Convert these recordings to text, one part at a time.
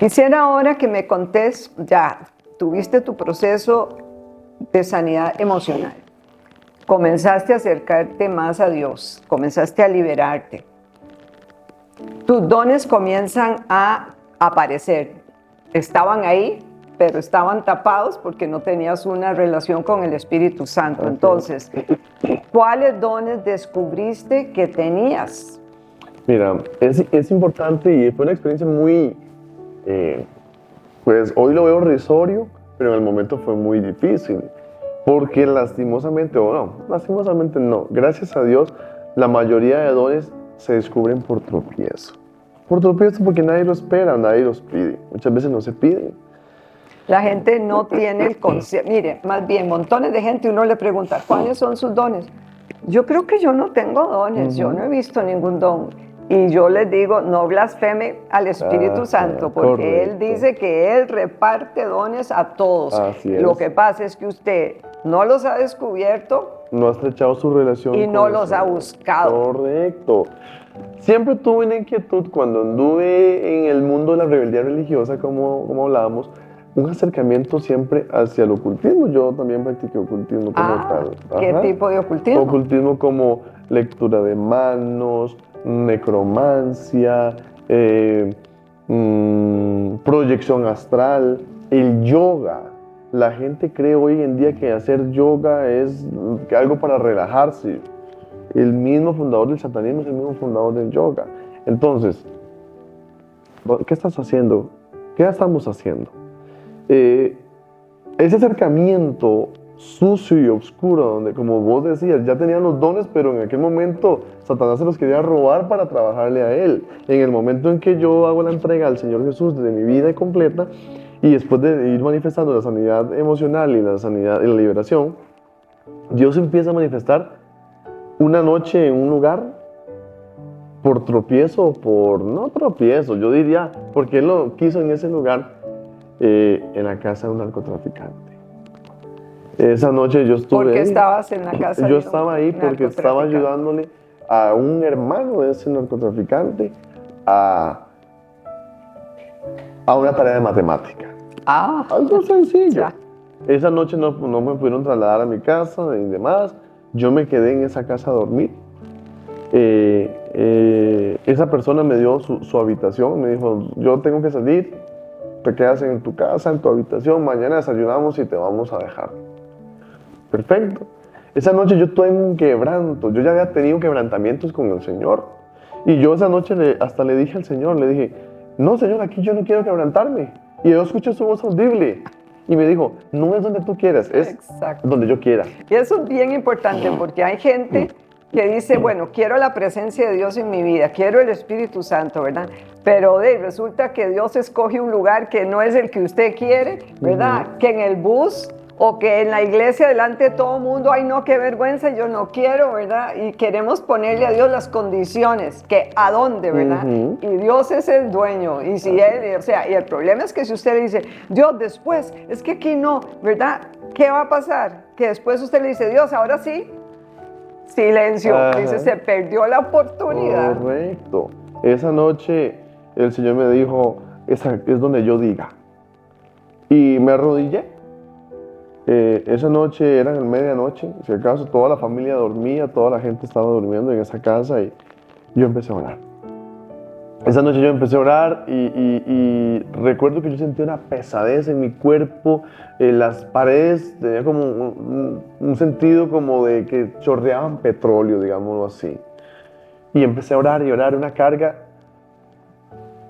Quisiera ahora que me contés, ya tuviste tu proceso de sanidad emocional, comenzaste a acercarte más a Dios, comenzaste a liberarte. Tus dones comienzan a aparecer. Estaban ahí, pero estaban tapados porque no tenías una relación con el Espíritu Santo. Entonces, ¿cuáles dones descubriste que tenías? Mira, es importante y fue una experiencia muy, pues hoy lo veo risorio, pero en el momento fue muy difícil. Porque lastimosamente, o no, lastimosamente no, gracias a Dios, la mayoría de dones se descubren por tropiezo. Por tropiezo porque nadie lo espera, nadie los pide. Muchas veces no se piden. La gente no tiene el concepto. Mire, más bien, montones de gente, uno le pregunta, ¿cuáles son sus dones? Yo creo que yo no tengo dones, yo no he visto ningún don. Y yo les digo, no blasfeme al Espíritu Santo, porque Él dice que Él reparte dones a todos. Así es. Lo que pasa es que usted no los ha descubierto. No ha estrechado su relación y no los ha buscado. Correcto. Siempre tuve una inquietud cuando anduve en el mundo de la rebeldía religiosa, como hablábamos, un acercamiento siempre hacia el ocultismo. Yo también practiqué ocultismo como tal. ¿Qué tipo de ocultismo? Ocultismo como lectura de manos, necromancia, proyección astral, el yoga. La gente cree hoy en día que hacer yoga es algo para relajarse. El mismo fundador del satanismo es el mismo fundador del yoga. Entonces, ¿qué estás haciendo? ¿Qué estamos haciendo? Ese acercamiento sucio y oscuro, donde, como vos decías, ya tenían los dones, pero en aquel momento Satanás se los quería robar para trabajarle a él. En el momento en que yo hago la entrega al Señor Jesús de mi vida completa, y después de ir manifestando la sanidad emocional y la sanidad y la liberación, Dios empieza a manifestar una noche en un lugar por tropiezo, no tropiezo, yo diría, porque Él lo quiso en ese lugar, en la casa de un narcotraficante. Esa noche yo estuve ahí. ¿Por qué estabas en la casa? Yo estaba ahí porque estaba ayudándole a un hermano de ese narcotraficante a una tarea de matemática. Algo sencillo. Ya. Esa noche no me pudieron trasladar a mi casa y demás. Yo me quedé en esa casa a dormir. Esa persona me dio su habitación. Me dijo, yo tengo que salir. Te quedas en tu casa, en tu habitación. Mañana desayunamos y te vamos a dejar. Perfecto. Esa noche yo tuve un quebranto. Yo ya había tenido quebrantamientos con el Señor. Y yo esa noche hasta le dije al Señor, le dije, no, Señor, aquí yo no quiero quebrantarme. Y yo escuché su voz audible. Y me dijo, no es donde tú quieras, es donde yo quiera. Y eso es bien importante porque hay gente que dice, bueno, quiero la presencia de Dios en mi vida, quiero el Espíritu Santo, ¿verdad? Pero resulta que Dios escoge un lugar que no es el que usted quiere, ¿verdad? Que en el bus o que en la iglesia delante de todo el mundo, ay no, qué vergüenza, yo no quiero, ¿verdad? Y queremos ponerle a Dios las condiciones, que a dónde, ¿verdad? Y Dios es el dueño, y si Él, o sea, y el problema es que si usted le dice, Dios, después, es que aquí no, ¿verdad? ¿Qué va a pasar? Que después usted le dice, Dios, ahora sí, silencio, dice, se perdió la oportunidad. Correcto. Esa noche el Señor me dijo, esa es donde yo diga. Y me arrodillé. Esa noche era en medianoche, si acaso toda la familia dormía, toda la gente estaba durmiendo en esa casa y yo empecé a orar. Esa noche yo empecé a orar y recuerdo que yo sentí una pesadez en mi cuerpo, las paredes tenía como un sentido como de que chorreaban petróleo, digámoslo así. Y empecé a orar y orar, una carga.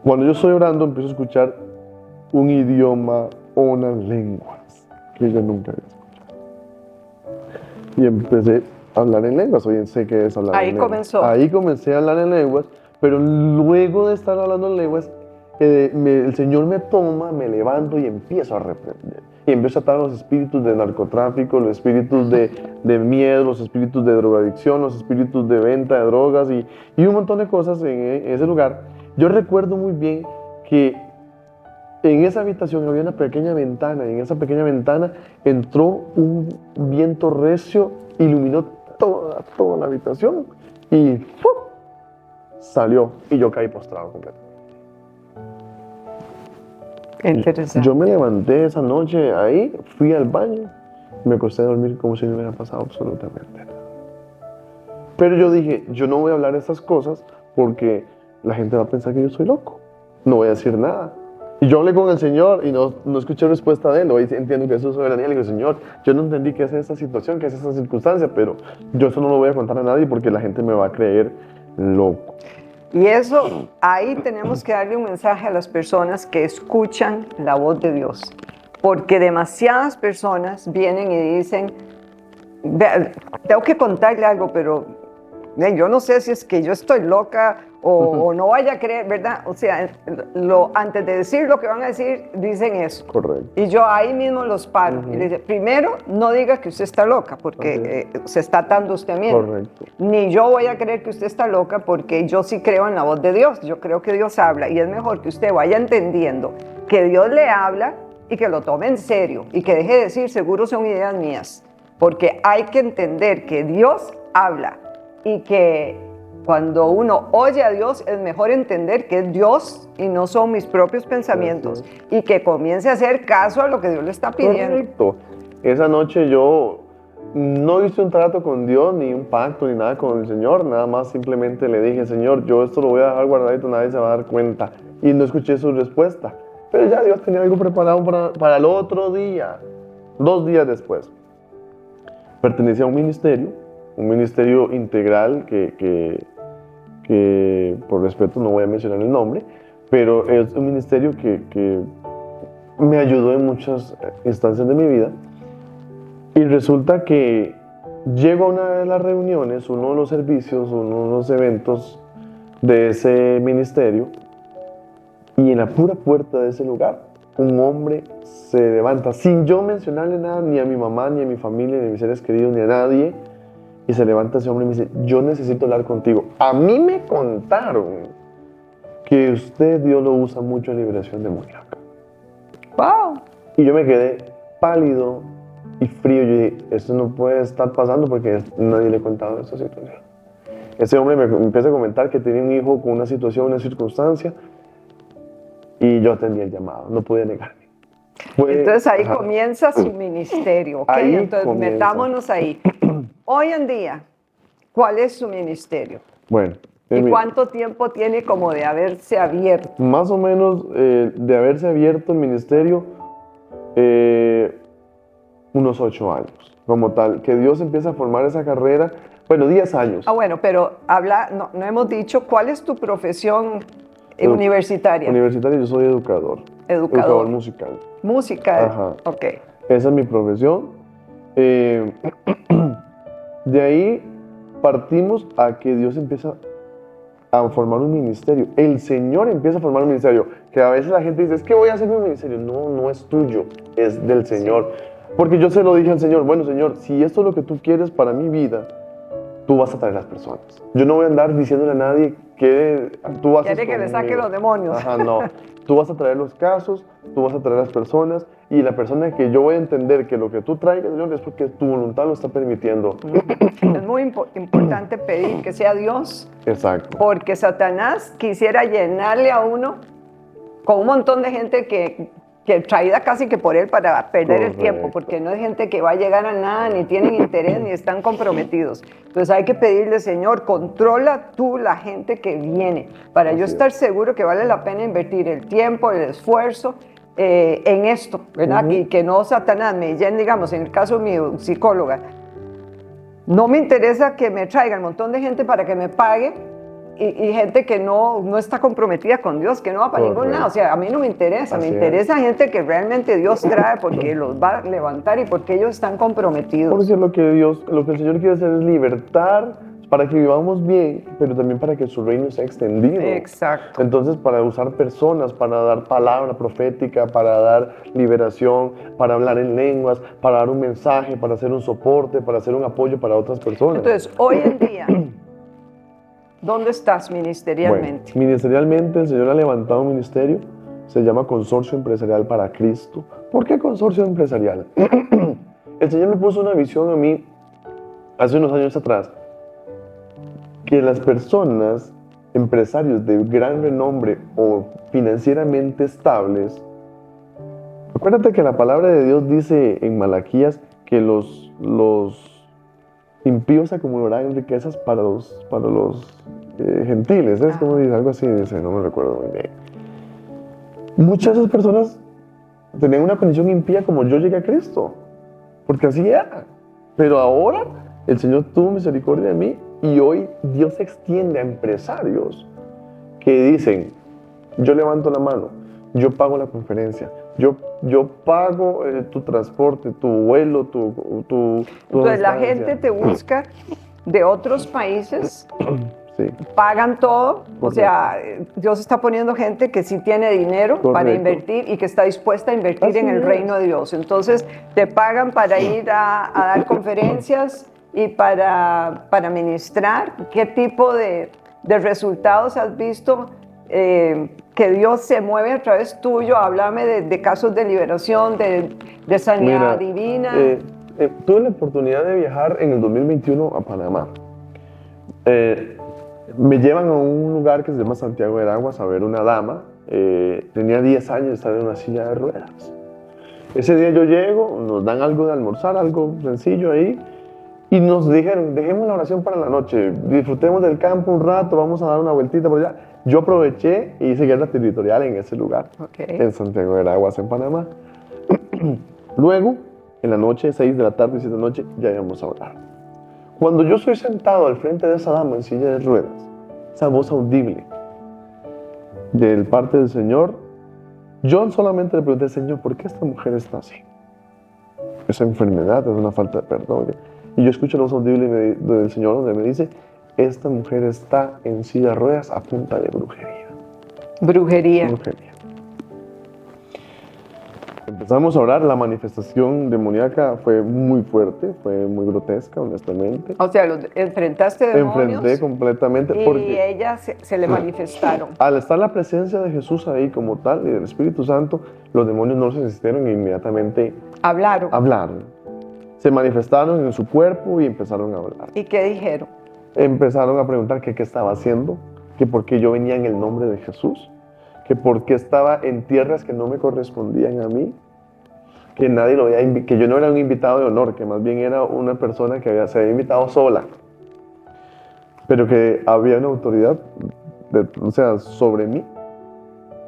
Cuando yo estoy orando empiezo a escuchar un idioma o unas lenguas que yo nunca había escuchado. Y empecé a hablar en lenguas. Oye, sé que es hablar en lenguas. Comenzó. Ahí comencé a hablar en lenguas, pero luego de estar hablando en lenguas, el Señor me toma, me levanto y empiezo a reprender. Y empiezo a atar los espíritus de narcotráfico, los espíritus de miedo, los espíritus de drogadicción, los espíritus de venta de drogas y un montón de cosas en ese lugar. Yo recuerdo muy bien que en esa habitación había una pequeña ventana, y en esa pequeña ventana entró un viento recio, iluminó toda la habitación y ¡pum! Salió y yo caí postrado completamente. Qué interesante. Yo me levanté esa noche ahí, fui al baño, me acosté a dormir como si no hubiera pasado absolutamente nada. Pero yo dije, yo no voy a hablar estas cosas porque la gente va a pensar que yo soy loco. No voy a decir nada. Y yo hablé con el Señor y no escuché respuesta de Él. Hoy entiendo que eso es soberanía. Le digo, Señor, yo no entendí qué es esta situación, qué es esta circunstancia, pero yo eso no lo voy a contar a nadie porque la gente me va a creer loco. Y eso, ahí tenemos que darle un mensaje a las personas que escuchan la voz de Dios. Porque demasiadas personas vienen y dicen, tengo que contarle algo, pero yo no sé si es que yo estoy loca o no vaya a creer, ¿verdad? O sea, antes de decir lo que van a decir, dicen eso. Correcto. Y yo ahí mismo los paro. Y les digo, primero, no diga que usted está loca, porque se está atando usted mismo. Correcto. Ni yo voy a creer que usted está loca, porque yo sí creo en la voz de Dios. Yo creo que Dios habla. Y es mejor que usted vaya entendiendo que Dios le habla y que lo tome en serio. Y que deje de decir, seguro son ideas mías. Porque hay que entender que Dios habla. Y que cuando uno oye a Dios es mejor entender que es Dios y no son mis propios pensamientos. Y que comience a hacer caso a lo que Dios le está pidiendo. Correcto. Esa noche yo no hice un trato con Dios, ni un pacto, ni nada con el Señor. Nada más simplemente le dije, Señor, yo esto lo voy a dejar guardadito, nadie se va a dar cuenta. Y no escuché su respuesta. Pero ya Dios tenía algo preparado para el otro día. 2 días después. Pertenecía a un ministerio integral que por respeto no voy a mencionar el nombre, pero es un ministerio que me ayudó en muchas instancias de mi vida. Y resulta que llego a una de las reuniones, uno de los servicios, uno de los eventos de ese ministerio, y en la pura puerta de ese lugar, un hombre se levanta, sin yo mencionarle nada, ni a mi mamá, ni a mi familia, ni a mis seres queridos, ni a nadie, y se levanta ese hombre y me dice, yo necesito hablar contigo. A mí me contaron que usted, Dios lo usa mucho en liberación demoníaca. ¡Wow! Y yo me quedé pálido y frío. Yo dije, esto no puede estar pasando porque nadie le ha contado esta situación. Ese hombre me empieza a comentar que tenía un hijo con una situación, una circunstancia, y yo atendí el llamado, no podía negarme. Entonces ahí comienza su ministerio, ¿ok? Ahí entonces comienza. metámonos ahí. Hoy en día, ¿cuál es su ministerio? Bueno. ¿Y cuánto tiempo tiene como de haberse abierto? Más o menos de haberse abierto el ministerio, unos 8 años, como tal. Que Dios empieza a formar esa carrera, bueno, 10 años. Bueno, pero no hemos dicho cuál es tu profesión universitaria. Universitaria, yo soy educador. Educador musical. Musical, Ajá. ok. Esa es mi profesión. De ahí partimos a que Dios empieza a formar un ministerio. El Señor empieza a formar un ministerio. Que a veces la gente dice, es que voy a hacer un ministerio. No, no es tuyo, es del Señor. Sí. Porque yo se lo dije al Señor, bueno, Señor, si esto es lo que tú quieres para mi vida, tú vas a traer las personas. Yo no voy a andar diciéndole a nadie que tú haces quiere que le saque los demonios. Ajá, no. Tú vas a traer los casos, tú vas a traer las personas, y la persona que yo voy a entender que lo que tú traigas, Señor, es porque tu voluntad lo está permitiendo. Es muy importante pedir que sea Dios. Exacto. Porque Satanás quisiera llenarle a uno con un montón de gente que traída casi que por él para perder el tiempo, porque no es gente que va a llegar a nada, ni tienen interés, ni están comprometidos. Entonces hay que pedirle, Señor, controla tú la gente que viene, para yo estar seguro que vale la pena invertir el tiempo, el esfuerzo en esto, ¿verdad? Y que no Satanás me llene, digamos, en el caso mío, psicóloga, no me interesa que me traiga un montón de gente para que me pague, y gente que no está comprometida con Dios, que no va para ningún lado. O sea, a mí no me interesa, me interesa gente que realmente Dios trae porque los va a levantar y porque ellos están comprometidos. Porque lo que el Señor quiere hacer es libertar para que vivamos bien, pero también para que su reino sea extendido. Exacto. Entonces, para usar personas, para dar palabra profética, para dar liberación, para hablar en lenguas, para dar un mensaje, para hacer un soporte, para hacer un apoyo para otras personas. Entonces, hoy en día, ¿dónde estás ministerialmente? Bueno, ministerialmente el Señor ha levantado un ministerio, se llama Consorcio Empresarial para Cristo. ¿Por qué Consorcio Empresarial? El Señor me puso una visión a mí hace unos años atrás, que las personas, empresarios de gran renombre o financieramente estables, Acuérdate que la palabra de Dios dice en Malaquías que los impíos acumularán riquezas para los gentiles. ¿Es como dice? Algo así dice, no me recuerdo muy bien. Muchas de esas personas tenían una condición impía como yo llegué a Cristo, porque así era. Pero ahora el Señor tuvo misericordia de mí y hoy Dios se extiende a empresarios que dicen, yo levanto la mano, yo pago la conferencia, yo pago tu transporte, tu vuelo, tu Entonces la estancia. gente te busca de otros países, Sí, pagan todo, o Correcto. sea, Dios está poniendo gente que sí tiene dinero para Correcto. invertir y que está dispuesta a invertir Así en el es. reino de Dios. Entonces te pagan para ir a dar conferencias y para ministrar. ¿Qué tipo de resultados has visto que Dios se mueve a través tuyo? Háblame de casos de liberación, de sanidad divina. Tuve la oportunidad de viajar en el 2021 a Panamá. Me llevan a un lugar que se llama Santiago de Aguas a ver una dama. Tenía 10 años de estar en una silla de ruedas. Ese día yo llego, nos dan algo de almorzar, algo sencillo ahí, y nos dijeron, dejemos la oración para la noche, disfrutemos del campo un rato, vamos a dar una vueltita por allá. Yo aproveché y hice guerra territorial en ese lugar, en Santiago de Aguas, en Panamá. Luego, en la noche, 6 de la tarde, 7 de la noche, ya íbamos a orar. Cuando yo estoy sentado al frente de esa dama en silla de ruedas, esa voz audible del parte del Señor, yo solamente le pregunté, Señor, ¿por qué esta mujer está así? Esa enfermedad es una falta de perdón. Y yo escucho la voz audible del Señor donde me dice, esta mujer está en silla de ruedas a punta de brujería. Brujería. Brujería. Empezamos a orar, la manifestación demoníaca fue muy fuerte, fue muy grotesca, honestamente. O sea, enfrentaste demonios. Enfrenté completamente y porque ella se le manifestaron. al estar la presencia de Jesús ahí como tal y del Espíritu Santo, los demonios no se resistieron e inmediatamente hablaron. Se manifestaron en su cuerpo y empezaron a hablar. ¿Y qué dijeron? Empezaron a preguntar que qué estaba haciendo, que por qué yo venía en el nombre de Jesús, que por qué estaba en tierras que no me correspondían a mí, que nadie lo había que yo no era un invitado de honor, que más bien era una persona que se había invitado sola, pero que había una autoridad, sobre mí,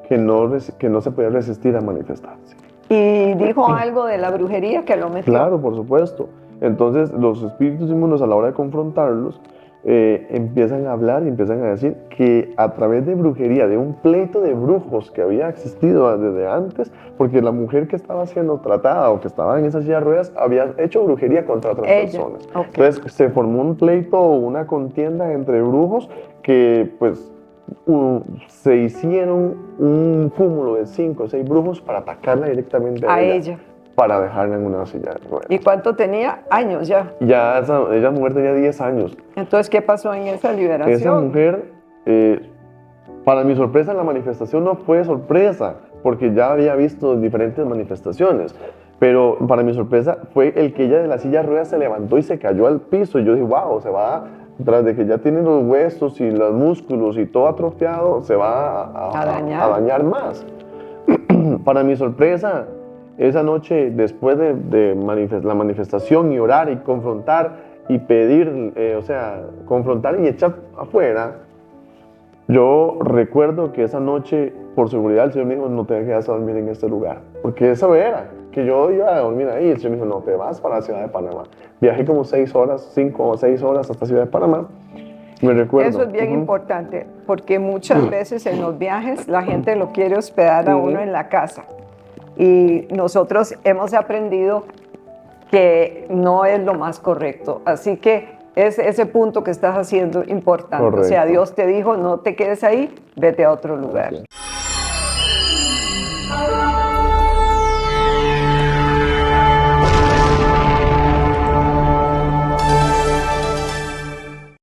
que no se podía resistir a manifestarse. ¿Y dijo algo de la brujería que lo metió? Claro, por supuesto. Entonces los espíritus inmundos a la hora de confrontarlos empiezan a hablar y empiezan a decir que a través de brujería, de un pleito de brujos que había existido desde antes, porque la mujer que estaba siendo tratada o que estaba en esa silla de ruedas había hecho brujería contra otras personas. Okay. Entonces se formó un pleito o una contienda entre brujos que pues se hicieron un cúmulo de 5 o 6 brujos para atacarla directamente a ella. Para dejarla en una silla de ruedas. ¿Y cuánto tenía? Años ya. Ya esa mujer tenía 10 años. Entonces, ¿qué pasó en esa liberación? Esa mujer, para mi sorpresa, la manifestación no fue sorpresa, porque ya había visto diferentes manifestaciones. Pero para mi sorpresa fue el que ella de la silla de ruedas se levantó y se cayó al piso. Y yo dije, wow, se va, tras de que ya tiene los huesos y los músculos y todo atrofiado, se va a dañar más. Para mi sorpresa, esa noche, después de la manifestación y orar y confrontar y pedir, confrontar y echar afuera, yo recuerdo que esa noche, por seguridad, el Señor me dijo, no te quedas a dormir en este lugar. Porque eso era, que yo iba a dormir ahí. El Señor me dijo, no, te vas para la ciudad de Panamá. Viajé como 5 o 6 horas hasta la ciudad de Panamá. Me recuerdo. Eso es bien importante, porque muchas veces en los viajes la gente lo quiere hospedar a uno en la casa. Y nosotros hemos aprendido que no es lo más correcto. Así que es ese punto que estás haciendo importante. Correcto. O sea, Dios te dijo, no te quedes ahí, vete a otro lugar. Okay.